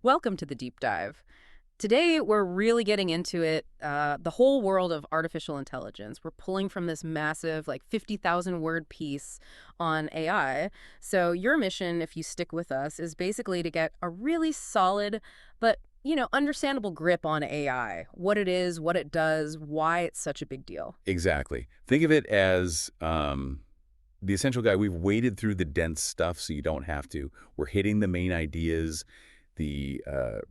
Welcome to the deep dive. Today, we're really getting into it, the whole world of artificial intelligence. We're pulling from this massive, like 50,000 word piece on AI. So your mission, if you stick with us, is basically to get a really solid, but, understandable grip on AI, what it is, what it does, why it's such a big deal. Exactly. Think of it as the essential guide. We've waded through the dense stuff so you don't have to. We're hitting the main ideas, the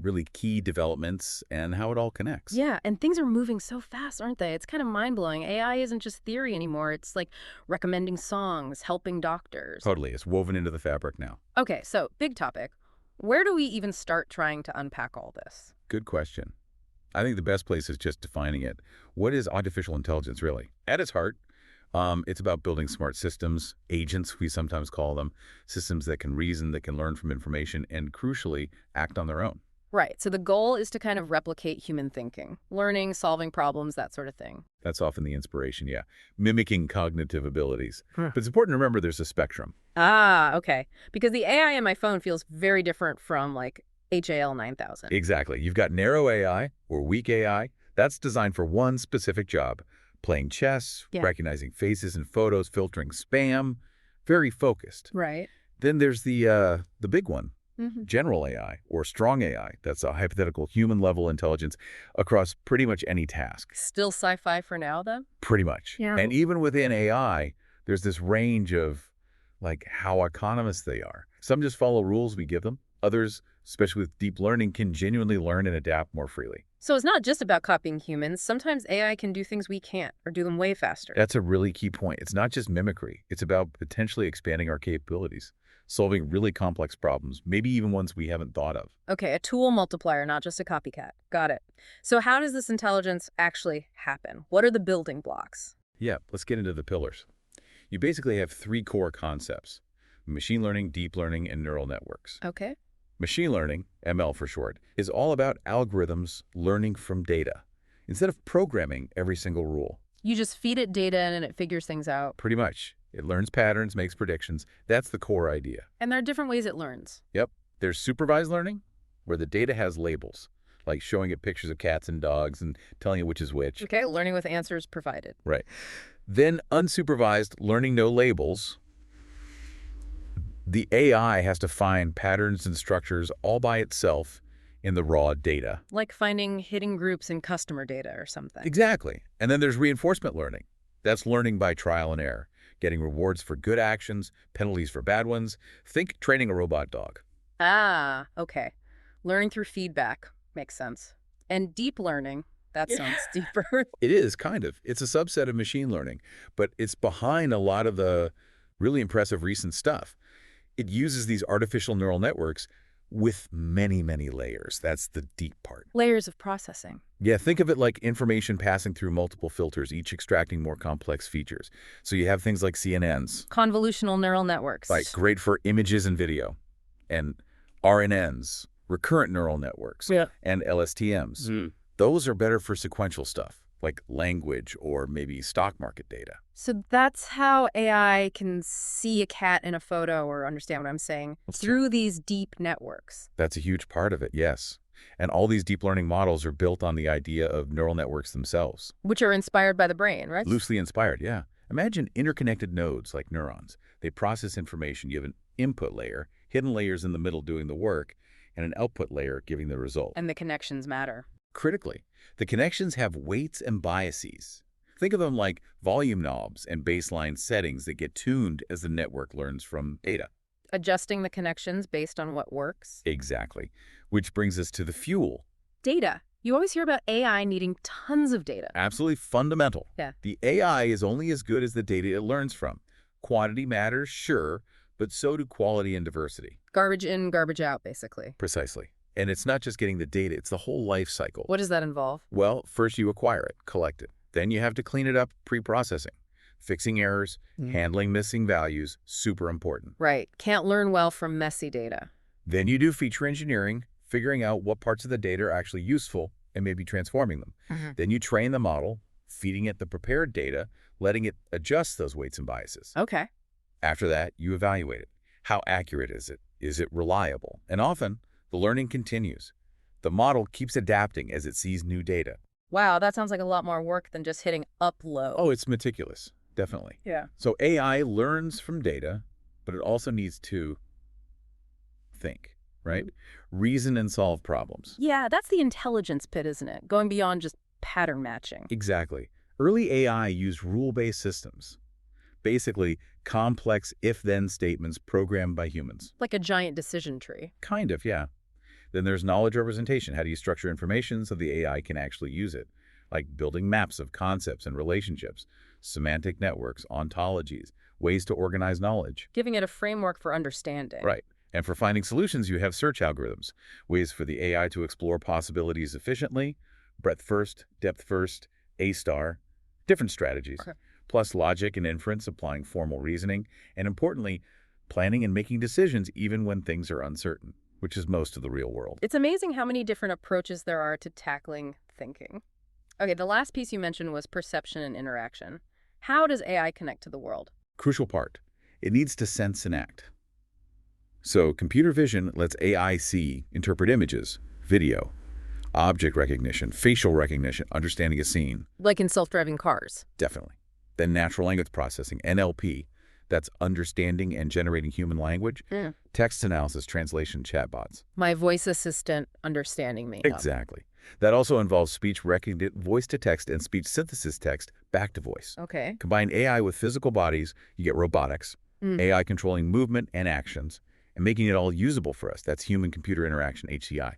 really key developments, and how it all connects. Yeah, and things are moving so fast, aren't they? It's kind of mind-blowing. AI isn't just theory anymore. It's like recommending songs, helping doctors. Totally. It's woven into the fabric now. Okay, so big topic. Where do we even start trying to unpack all this? Good question. I think the best place is just defining it. What is artificial intelligence, really? At its heart, it's about building smart systems, agents, we sometimes call them, systems that can reason, that can learn from information, and crucially, act on their own. Right, so the goal is to kind of replicate human thinking, learning, solving problems, that sort of thing. That's often the inspiration, yeah. Mimicking cognitive abilities. Huh. But it's important to remember there's a spectrum. Ah, okay. Because the AI in my phone feels very different from, like, HAL 9000. Exactly. You've got narrow AI or weak AI. That's designed for one specific job. Playing chess, Yeah. recognizing faces and photos, filtering spam. Very focused. Right. Then there's the big one, Mm-hmm. general AI or strong AI. That's a hypothetical human-level intelligence across pretty much any task. Still sci-fi for now, though? Pretty much. Yeah. And even within AI, there's this range of like how autonomous they are. Some just follow rules we give them. Others, especially with deep learning, can genuinely learn and adapt more freely. So it's not just about copying humans. Sometimes AI can do things we can't, or do them way faster. That's a really key point. It's not just mimicry. It's about potentially expanding our capabilities, solving really complex problems, maybe even ones we haven't thought of. Okay, a tool multiplier, not just a copycat. Got it. So how does this intelligence actually happen? What are the building blocks? Yeah, let's get into the pillars. You basically have three core concepts: machine learning, deep learning, and neural networks. Okay. Machine learning, ML for short, is all about algorithms learning from data, instead of programming every single rule. You just feed it data and it figures things out. Pretty much. It learns patterns, makes predictions. That's the core idea. And there are different ways it learns. Yep. There's supervised learning, where the data has labels, like showing it pictures of cats and dogs and telling it which is which. Okay, learning with answers provided. Right. Then unsupervised learning, no labels. The AI has to find patterns and structures all by itself in the raw data. Like finding hidden groups in customer data or something. Exactly. And then there's reinforcement learning. That's learning by trial and error, getting rewards for good actions, penalties for bad ones. Think training a robot dog. Ah, okay. Learning through feedback. Makes sense. And deep learning. That sounds deeper. It is, kind of. It's a subset of machine learning, but it's behind a lot of the really impressive recent stuff. It uses these artificial neural networks with many, many layers. That's the deep part. Layers of processing. Yeah, think of it like information passing through multiple filters, each extracting more complex features. So you have things like CNNs, Convolutional neural networks. like great for images and video, and RNNs, recurrent neural networks, Yeah. and LSTMs. Those are better for sequential stuff, like language or maybe stock market data. So that's how AI can see a cat in a photo or understand what I'm saying through these deep networks. That's a huge part of it, yes. And all these deep learning models are built on the idea of neural networks themselves. Which are inspired by the brain, right? Loosely inspired, yeah. Imagine interconnected nodes like neurons. They process information. You have an input layer, hidden layers in the middle doing the work, and an output layer giving the result. And the connections matter. Critically, the connections have weights and biases. Think of them like volume knobs and baseline settings that get tuned as the network learns from data. Adjusting the connections based on what works. Exactly. Which brings us to the fuel. Data. You always hear about AI needing tons of data. Absolutely fundamental. Yeah. The AI is only as good as the data it learns from. Quantity matters, sure, but so do quality and diversity. Garbage in, garbage out, basically. Precisely. And it's not just getting the data, it's the whole life cycle. What does that involve? Well, first you acquire it, collect it. Then you have to clean it up pre-processing. Fixing errors, handling missing values, super important. Right. Can't learn well from messy data. Then you do feature engineering, figuring out what parts of the data are actually useful and maybe transforming them. Then you train the model, feeding it the prepared data, letting it adjust those weights and biases. Okay. After that, you evaluate it. How accurate is it? Is it reliable? And often, The learning continues. The model keeps adapting as it sees new data. Wow, that sounds like a lot more work than just hitting upload. Oh, it's meticulous, definitely. Yeah. So AI learns from data, but it also needs to think, right? Reason and solve problems. Yeah, that's the intelligence pit, isn't it? Going beyond just pattern matching. Exactly. Early AI used rule-based systems, basically complex if-then statements programmed by humans. Like a giant decision tree. Kind of, yeah. Then there's knowledge representation. How do you structure information so the AI can actually use it? Like building maps of concepts and relationships, semantic networks, ontologies, ways to organize knowledge. Giving it a framework for understanding. Right. And for finding solutions, you have search algorithms, ways for the AI to explore possibilities efficiently, breadth first, depth first, A-star, different strategies, Okay. plus logic and inference, applying formal reasoning, and importantly, planning and making decisions even when things are uncertain, which is most of the real world. It's amazing how many different approaches there are to tackling thinking. Okay, the last piece you mentioned was perception and interaction. How does AI connect to the world? Crucial part, it needs to sense and act. So computer vision lets AI see, interpret images, video, object recognition, facial recognition, understanding a scene. Like in self-driving cars. Definitely. Then natural language processing, NLP, that's understanding and generating human language. Yeah. Text analysis, translation, chatbots. My voice assistant understanding me. Exactly. That also involves speech recognition, voice-to-text, and speech synthesis text back to voice. Okay. Combine AI with physical bodies, you get robotics, AI controlling movement and actions, and making it all usable for us. That's human-computer interaction, HCI.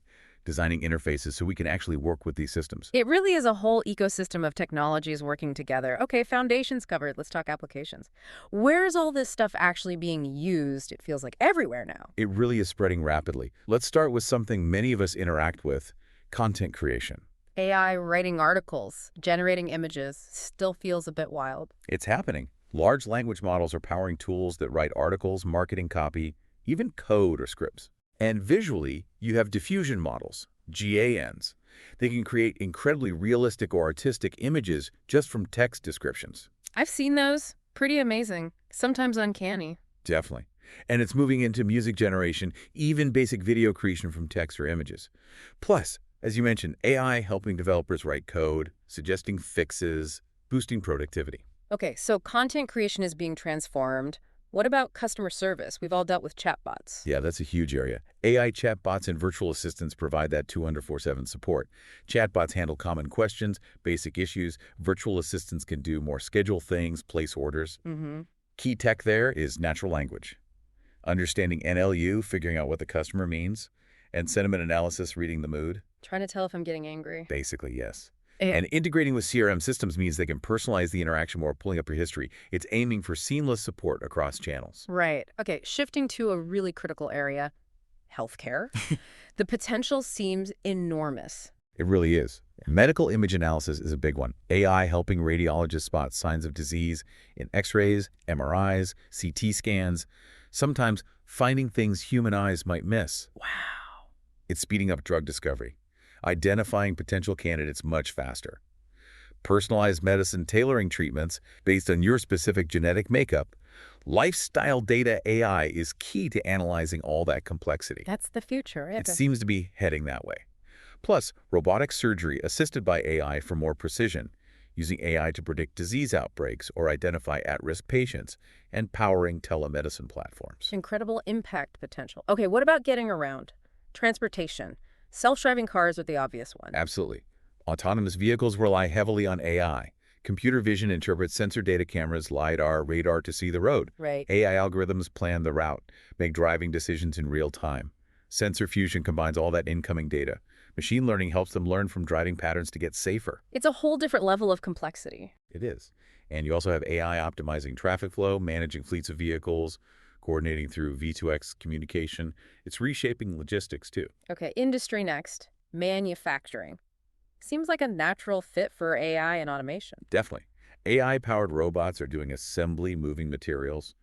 Designing interfaces so we can actually work with these systems. It really is a whole ecosystem of technologies working together. Okay, foundations covered. Let's talk applications. Where is all this stuff actually being used? It feels like everywhere now. It really is spreading rapidly. Let's start with something many of us interact with, content creation. AI writing articles, generating images, still feels a bit wild. It's happening. Large language models are powering tools that write articles, marketing copy, even code or scripts. And visually, you have diffusion models, GANs. They can create incredibly realistic or artistic images just from text descriptions. I've seen those. Pretty amazing. Sometimes uncanny. Definitely. And it's moving into music generation, even basic video creation from text or images. Plus, as you mentioned, AI helping developers write code, suggesting fixes, boosting productivity. Okay, so content creation is being transformed. What about customer service? We've all dealt with chatbots. Yeah, that's a huge area. AI chatbots and virtual assistants provide that 24/7 support. Chatbots handle common questions, basic issues. Virtual assistants can do more schedule things, place orders. Key tech there is natural language. Understanding NLU, figuring out what the customer means, and sentiment analysis, reading the mood. Trying to tell if I'm getting angry. Basically, yes. Eh. And integrating with CRM systems means they can personalize the interaction while pulling up your history. It's aiming for seamless support across channels. Right. Okay, shifting to a really critical area, healthcare. The potential seems enormous. It really is. Medical image analysis is a big one. AI helping radiologists spot signs of disease in X-rays, MRIs, CT scans, sometimes finding things human eyes might miss. Wow. It's speeding up drug discovery, identifying potential candidates much faster. Personalized medicine tailoring treatments based on your specific genetic makeup. Lifestyle data AI is key to analyzing all that complexity. That's the future. It seems to be heading that way. Plus, robotic surgery assisted by AI for more precision, using AI to predict disease outbreaks or identify at-risk patients, and powering telemedicine platforms. Incredible impact potential. Okay, what about getting around? Transportation. Self-driving cars are the obvious one. Absolutely. Autonomous vehicles rely heavily on AI. Computer vision interprets sensor data cameras, LiDAR, radar to see the road. Right. AI algorithms plan the route, make driving decisions in real time. Sensor fusion combines all that incoming data. Machine learning helps them learn from driving patterns to get safer. It's a whole different level of complexity. It is. And you also have AI optimizing traffic flow, managing fleets of vehicles, coordinating through V2X communication. It's reshaping logistics too. Okay, industry next. Manufacturing. Seems like a natural fit for AI and automation. Definitely. AI-powered robots are doing assembly, moving materials.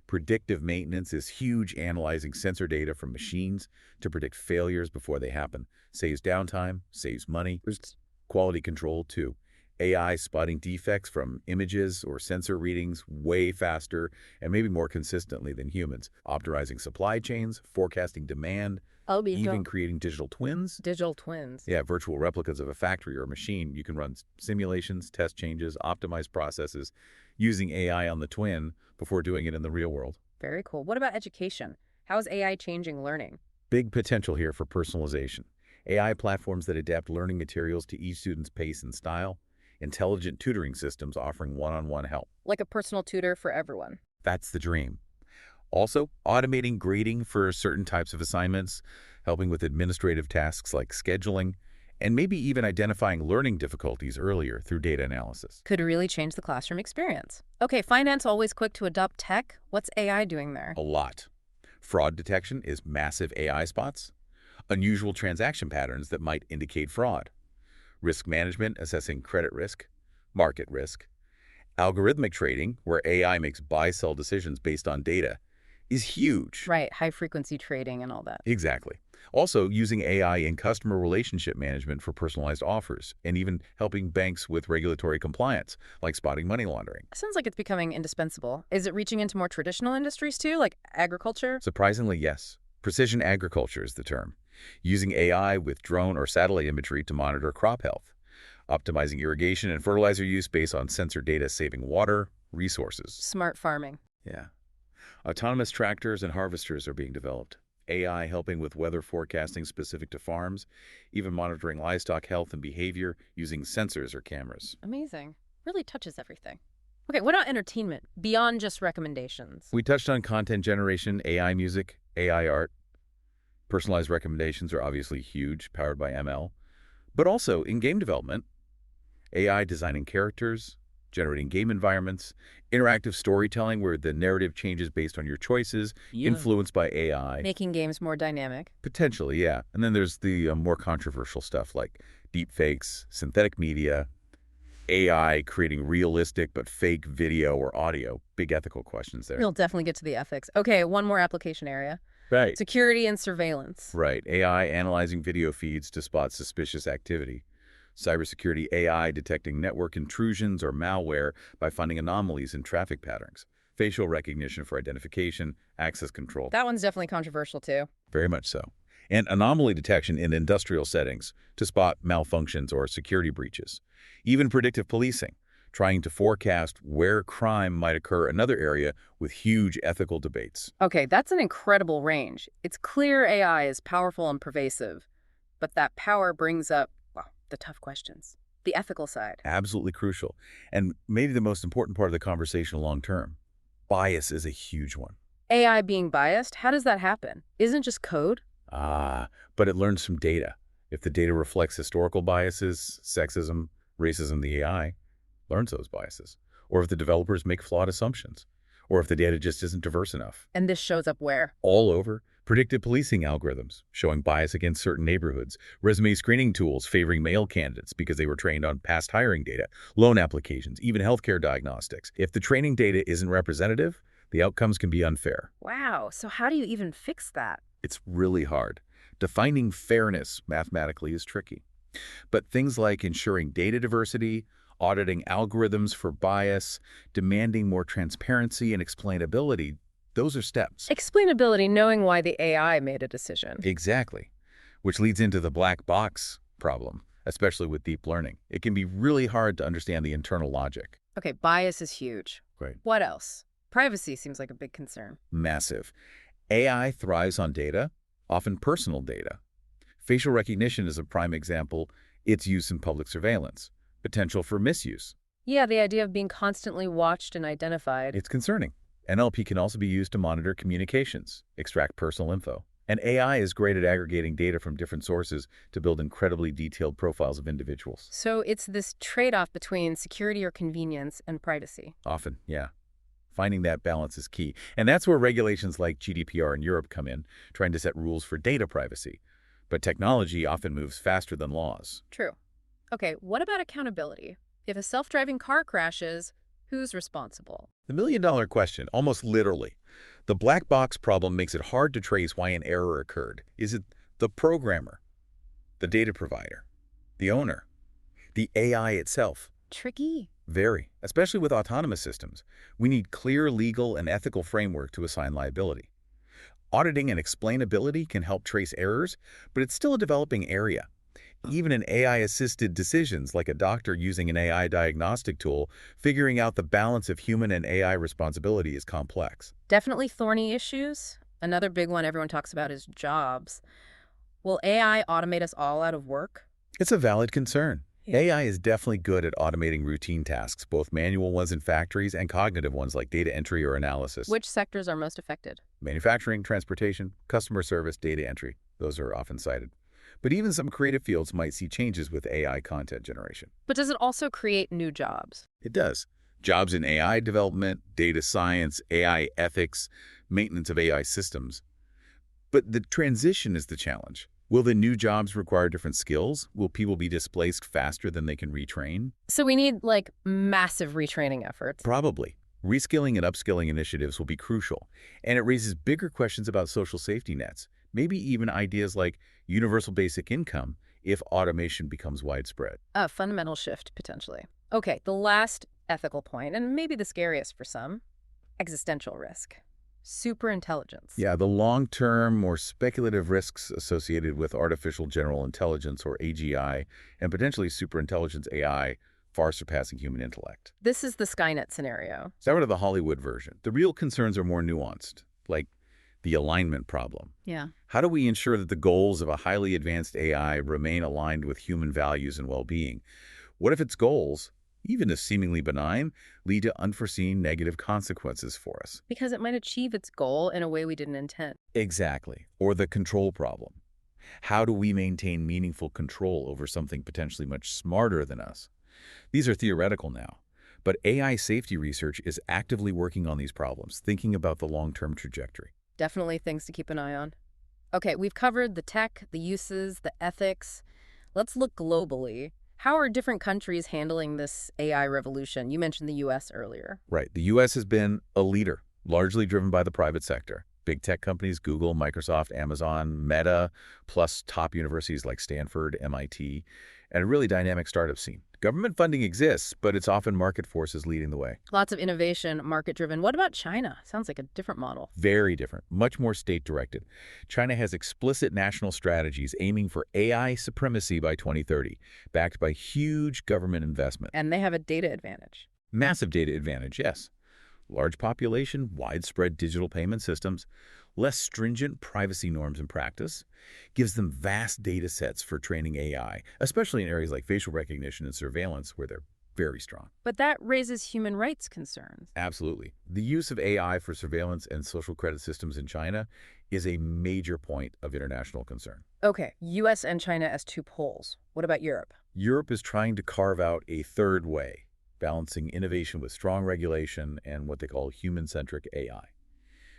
Predictive maintenance is huge, analyzing sensor data from machines to predict failures before they happen. Saves downtime, saves money. There's quality control too. AI spotting defects from images or sensor readings way faster and maybe more consistently than humans. Optimizing supply chains, forecasting demand. Oh, even creating digital twins. digital twins. Yeah, virtual replicas of a factory or a machine. You can run simulations, test changes, optimize processes using AI on the twin before doing it in the real world. Very cool. What about education? How is AI changing learning? Big potential here for personalization. AI platforms that adapt learning materials to each student's pace and style. Intelligent tutoring systems offering one-on-one help. Like a personal tutor for everyone. That's the dream. Also, automating grading for certain types of assignments, helping with administrative tasks like scheduling, and maybe even identifying learning difficulties earlier through data analysis. Could really change the classroom experience. Okay, finance always quick to adopt tech. What's AI doing there? A lot. Fraud detection is massive AI spots. Unusual transaction patterns that might indicate fraud. Risk management, assessing credit risk, market risk. Algorithmic trading, where AI makes buy-sell decisions based on data, is huge. Right, high frequency trading and all that. Exactly. Also, using AI in customer relationship management for personalized offers, and even helping banks with regulatory compliance, like spotting money laundering. Sounds like it's becoming indispensable. Is it reaching into more traditional industries too, like agriculture? Surprisingly, yes. Precision agriculture is the term. Using AI with drone or satellite imagery to monitor crop health. Optimizing irrigation and fertilizer use based on sensor data saving water, resources. Smart farming. Yeah. Autonomous tractors and harvesters are being developed. AI helping with weather forecasting specific to farms, even monitoring livestock health and behavior using sensors or cameras. Amazing. Really touches everything. Okay, what about entertainment? Beyond just recommendations. We touched on content generation, AI music, AI art. Personalized recommendations are obviously huge, powered by ML. But also in game development, AI designing characters, generating game environments, interactive storytelling where the narrative changes based on your choices, influenced by AI. Making games more dynamic. Potentially, yeah. And then there's the more controversial stuff like deepfakes, synthetic media, AI creating realistic but fake video or audio. Big ethical questions there. We'll definitely get to the ethics. Okay, one more application area. Right. Security and surveillance. Right. AI analyzing video feeds to spot suspicious activity. Cybersecurity AI detecting network intrusions or malware by finding anomalies in traffic patterns. Facial recognition for identification, access control. That one's definitely controversial too. Very much so. And anomaly detection in industrial settings to spot malfunctions or security breaches. Even predictive policing, trying to forecast where crime might occur, another area with huge ethical debates. Okay, that's an incredible range. It's clear AI is powerful and pervasive, but that power brings up, well, the tough questions. The ethical side. Absolutely crucial. And maybe the most important part of the conversation long term. Bias is a huge one. AI being biased, how does that happen? Isn't just code? But it learns from data. If the data reflects historical biases, sexism, racism, the AI learns those biases. Or if the developers make flawed assumptions. Or if the data just isn't diverse enough. And this shows up where? All over. Predictive policing algorithms showing bias against certain neighborhoods. Resume screening tools favoring male candidates because they were trained on past hiring data. Loan applications, even healthcare diagnostics. If the training data isn't representative, the outcomes can be unfair. Wow, so how do you even fix that? It's really hard. Defining fairness mathematically is tricky. But things like ensuring data diversity, auditing algorithms for bias, demanding more transparency and explainability, those are steps. Explainability, knowing why the AI made a decision. Exactly. Which leads into the black box problem, especially with deep learning. It can be really hard to understand the internal logic. Okay, bias is huge. Right. What else? Privacy seems like a big concern. Massive. AI thrives on data, often personal data. Facial recognition is a prime example. Its use in public surveillance. Potential for misuse. Yeah, the idea of being constantly watched and identified. It's concerning. NLP can also be used to monitor communications, extract personal info. And AI is great at aggregating data from different sources to build incredibly detailed profiles of individuals. So it's this trade-off between security or convenience and privacy. Often, yeah. Finding that balance is key. And that's where regulations like GDPR in Europe come in, trying to set rules for data privacy. But technology often moves faster than laws. True. Okay, what about accountability? If a self-driving car crashes, who's responsible? The million-dollar question, almost literally. The black box problem makes it hard to trace why an error occurred. Is it the programmer, the data provider, the owner, the AI itself? Tricky. Very, especially with autonomous systems. We need clear legal and ethical framework to assign liability. Auditing and explainability can help trace errors, but it's still a developing area. Even in AI-assisted decisions, like a doctor using an AI diagnostic tool, figuring out the balance of human and AI responsibility is complex. Definitely thorny issues. Another big one everyone talks about is jobs. Will AI automate us all out of work? It's a valid concern. Yeah. AI is definitely good at automating routine tasks, both manual ones in factories and cognitive ones like data entry or analysis. Which sectors are most affected? Manufacturing, transportation, customer service, data entry. Those are often cited. But even some creative fields might see changes with AI content generation. But does it also create new jobs? It does. Jobs in AI development, data science, AI ethics, maintenance of AI systems. But the transition is the challenge. Will the new jobs require different skills? Will people be displaced faster than they can retrain? So we need, like, massive retraining efforts. Probably. Reskilling and upskilling initiatives will be crucial, and it raises bigger questions about social safety nets, maybe even ideas like universal basic income if automation becomes widespread. A fundamental shift, potentially. Okay, the last ethical point, and maybe the scariest for some, existential risk. Superintelligence. Yeah, the long-term, more speculative risks associated with artificial general intelligence, or AGI, and potentially superintelligence AI, far surpassing human intellect. This is the Skynet scenario. It's out of the Hollywood version. The real concerns are more nuanced, like the alignment problem. Yeah. How do we ensure that the goals of a highly advanced AI remain aligned with human values and well-being? What if its goals, even if seemingly benign, lead to unforeseen negative consequences for us? Because it might achieve its goal in a way we didn't intend. Exactly. Or the control problem. How do we maintain meaningful control over something potentially much smarter than us? These are theoretical now, but AI safety research is actively working on these problems, thinking about the long-term trajectory. Definitely things to keep an eye on. Okay, we've covered the tech, the uses, the ethics. Let's look globally. How are different countries handling this AI revolution? You mentioned the US earlier. Right. The U.S. has been a leader, largely driven by the private sector. Big tech companies, Google, Microsoft, Amazon, Meta, plus top universities like Stanford, MIT, and a really dynamic startup scene. Government funding exists, but it's often market forces leading the way. Lots of innovation, market-driven. What about China? Sounds like a different model. Very different, much more state-directed. China has explicit national strategies aiming for AI supremacy by 2030, backed by huge government investment. And they have a data advantage. Massive data advantage, yes. Large population, widespread digital payment systems, less stringent privacy norms in practice, gives them vast data sets for training AI, especially in areas like facial recognition and surveillance where they're very strong. But that raises human rights concerns. Absolutely. The use of AI for surveillance and social credit systems in China is a major point of international concern. Okay, US and China as two poles. What about Europe? Europe is trying to carve out a third way, balancing innovation with strong regulation and what they call human-centric AI.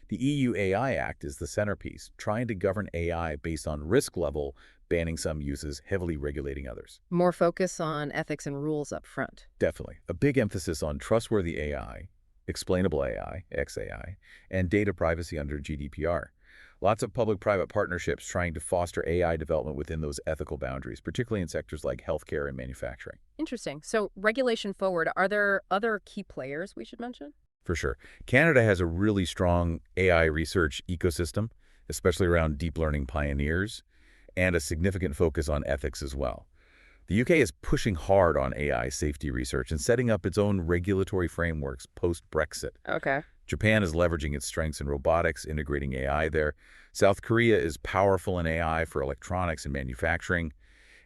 The EU AI Act is the centerpiece, trying to govern AI based on risk level, banning some uses, heavily regulating others. More focus on ethics and rules up front. Definitely. A big emphasis on trustworthy AI, explainable AI, XAI, and data privacy under GDPR. Lots of public-private partnerships trying to foster AI development within those ethical boundaries, particularly in sectors like healthcare and manufacturing. Interesting. So regulation forward, are there other key players we should mention? For sure. Canada has a really strong AI research ecosystem, especially around deep learning pioneers, and a significant focus on ethics as well. The UK is pushing hard on AI safety research and setting up its own regulatory frameworks post-Brexit. Okay. Japan is leveraging its strengths in robotics, integrating AI there. South Korea is powerful in AI for electronics and manufacturing.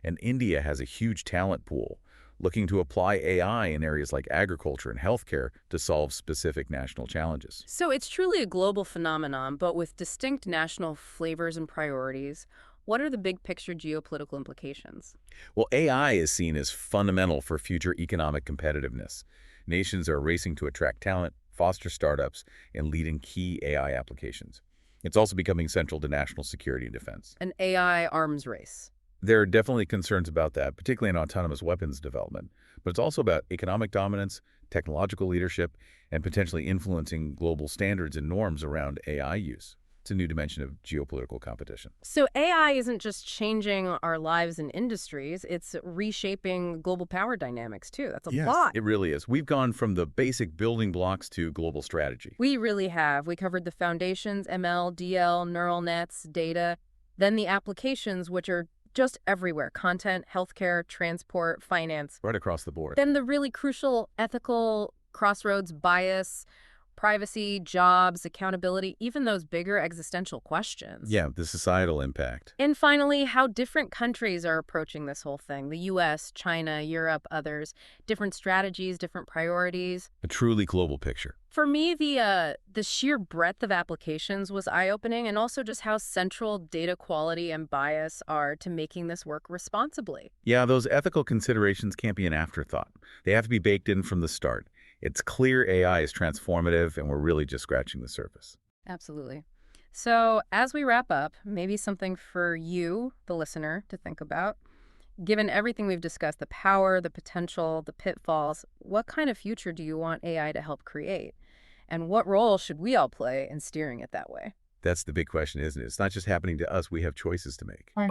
And India has a huge talent pool, looking to apply AI in areas like agriculture and healthcare to solve specific national challenges. So it's truly a global phenomenon, but with distinct national flavors and priorities. What are the big picture geopolitical implications? Well, AI is seen as fundamental for future economic competitiveness. Nations are racing to attract talent, foster startups, and lead in key AI applications. It's also becoming central to national security and defense. An AI arms race. There are definitely concerns about that, particularly in autonomous weapons development. But it's also about economic dominance, technological leadership, and potentially influencing global standards and norms around AI use. It's a new dimension of geopolitical competition. So AI isn't just changing our lives and industries, it's reshaping global power dynamics too. That's a Yes, lot. it really is. We've gone from the basic building blocks to global strategy. We really have. We covered the foundations, ML, DL, neural nets, data, then the applications, which are just everywhere: content, healthcare, transport, finance. Right across the board. Then the really crucial ethical crossroads: bias, privacy, jobs, accountability, even those bigger existential questions. Yeah, the societal impact. And finally, how different countries are approaching this whole thing: the US, China, Europe, others, different strategies, different priorities. A truly global picture. For me, the sheer breadth of applications was eye-opening, and also just how central data quality and bias are to making this work responsibly. Yeah, those ethical considerations can't be an afterthought. They have to be baked in from the start. It's clear AI is transformative, and we're really just scratching the surface. Absolutely. So as we wrap up, maybe something for you, the listener, to think about. Given everything we've discussed, the power, the potential, the pitfalls, what kind of future do you want AI to help create? And what role should we all play in steering it that way? That's the big question, isn't it? It's not just happening to us. We have choices to make.